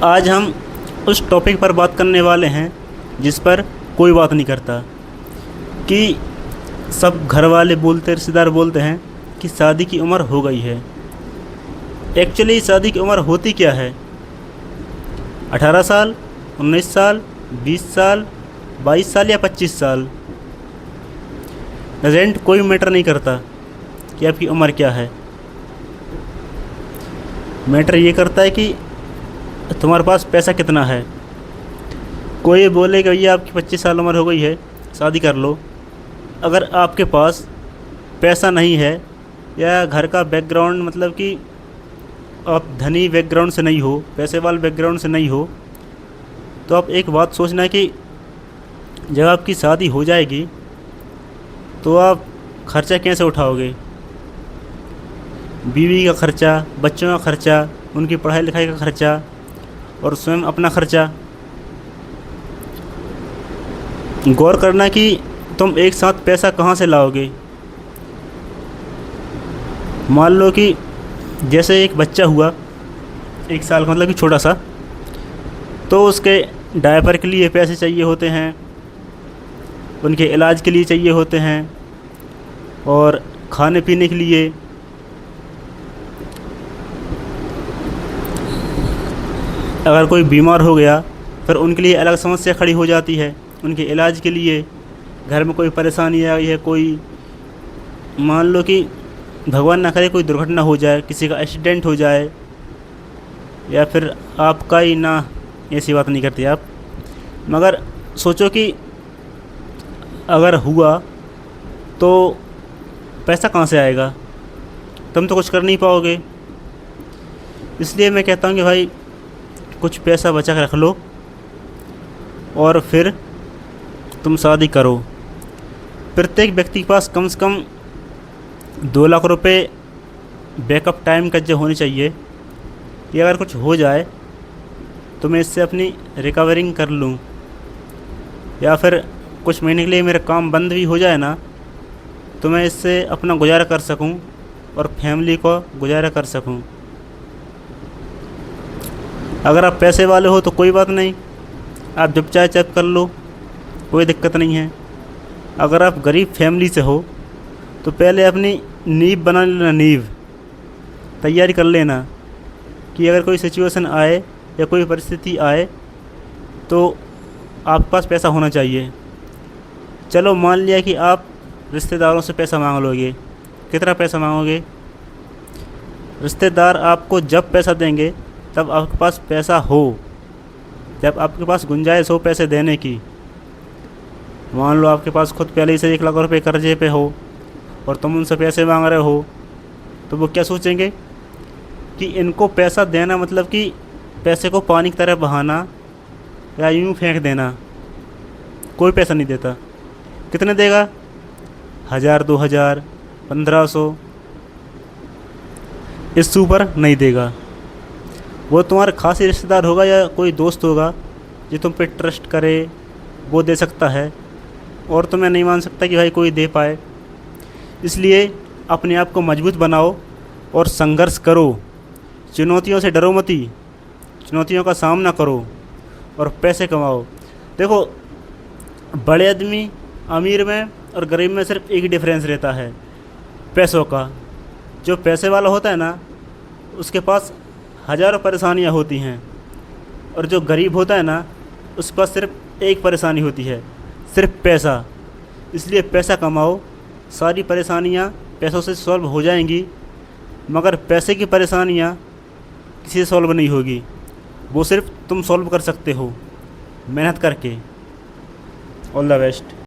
आज हम उस टॉपिक पर बात करने वाले हैं जिस पर कोई बात नहीं करता कि सब घर वाले बोलते, रिश्तेदार बोलते हैं कि शादी की उम्र हो गई है। एक्चुअली शादी की उम्र होती क्या है? 18 साल, 19 साल, 20 साल, 22 साल या 25 साल, प्रेजेंट कोई मैटर नहीं करता कि आपकी उम्र क्या है। मैटर ये करता है कि तुम्हारे पास पैसा कितना है। कोई बोले कि भैया आपकी 25 साल उम्र हो गई है, शादी कर लो। अगर आपके पास पैसा नहीं है या घर का बैकग्राउंड मतलब कि आप धनी बैकग्राउंड से नहीं हो, पैसे वाले बैकग्राउंड से नहीं हो, तो आप एक बात सोचना कि जब आपकी शादी हो जाएगी तो आप खर्चा कैसे उठाओगे? बीवी का खर्चा, बच्चों का खर्चा, उनकी पढ़ाई लिखाई का खर्चा और स्वयं अपना खर्चा। गौर करना कि तुम एक साथ पैसा कहाँ से लाओगे। मान लो कि जैसे एक बच्चा हुआ 1 साल का, मतलब कि छोटा सा, तो उसके डायपर के लिए पैसे चाहिए होते हैं, उनके इलाज के लिए चाहिए होते हैं और खाने पीने के लिए। अगर कोई बीमार हो गया फिर उनके लिए अलग समस्या खड़ी हो जाती है, उनके इलाज के लिए। घर में कोई परेशानी आ गई है, कोई मान लो कि भगवान ना करे कोई दुर्घटना हो जाए, किसी का एक्सीडेंट हो जाए या फिर आपका ही ना, ऐसी बात नहीं करती आप। मगर सोचो कि अगर हुआ तो पैसा कहाँ से आएगा? तुम तो कुछ कर नहीं पाओगे। इसलिए मैं कहता हूँ कि भाई कुछ पैसा बचा कर रख लो और फिर तुम शादी करो। प्रत्येक व्यक्ति के पास कम से कम 2 लाख रुपए बैकअप टाइम का जो होने चाहिए कि अगर कुछ हो जाए तो मैं इससे अपनी रिकवरिंग कर लूँ, या फिर कुछ महीने के लिए मेरा काम बंद भी हो जाए ना तो मैं इससे अपना गुजारा कर सकूं और फैमिली को गुजारा कर सकूं। अगर आप पैसे वाले हो तो कोई बात नहीं, आप जब चाहे चेक कर लो, कोई दिक्कत नहीं है। अगर आप गरीब फैमिली से हो तो पहले अपनी नींव बना लेना, नींव तैयारी कर लेना कि अगर कोई सिचुएशन आए या कोई परिस्थिति आए तो आपके पास पैसा होना चाहिए। चलो मान लिया कि आप रिश्तेदारों से पैसा मांग लोगे, कितना पैसा मांगोगे? रिश्तेदार आपको जब पैसा देंगे तब आपके पास पैसा हो, जब आपके पास गुंजाइश हो पैसे देने की। मान लो आपके पास खुद पहले से 1 लाख रुपए कर्जे पे हो और तुम उनसे पैसे मांग रहे हो, तो वो क्या सोचेंगे कि इनको पैसा देना मतलब कि पैसे को पानी की तरह बहाना या यूँ फेंक देना। कोई पैसा नहीं देता। कितने देगा? 1000, 2000, 1500, इससे ऊपर नहीं देगा। वो तुम्हारा खास रिश्तेदार होगा या कोई दोस्त होगा जो तुम पे ट्रस्ट करे, वो दे सकता है, और तो मैं नहीं मान सकता कि भाई कोई दे पाए। इसलिए अपने आप को मजबूत बनाओ और संघर्ष करो। चुनौतियों से डरो मती, चुनौतियों का सामना करो और पैसे कमाओ। देखो, बड़े आदमी अमीर में और गरीब में सिर्फ एक ही डिफरेंस रहता है, पैसों का। जो पैसे वाला होता है ना उसके पास हज़ारों परेशानियां होती हैं, और जो गरीब होता है ना उसके पास सिर्फ एक परेशानी होती है, सिर्फ पैसा। इसलिए पैसा कमाओ, सारी परेशानियां पैसों से सॉल्व हो जाएंगी। मगर पैसे की परेशानियां किसी से सॉल्व नहीं होगी, वो सिर्फ तुम सॉल्व कर सकते हो मेहनत करके। All the best.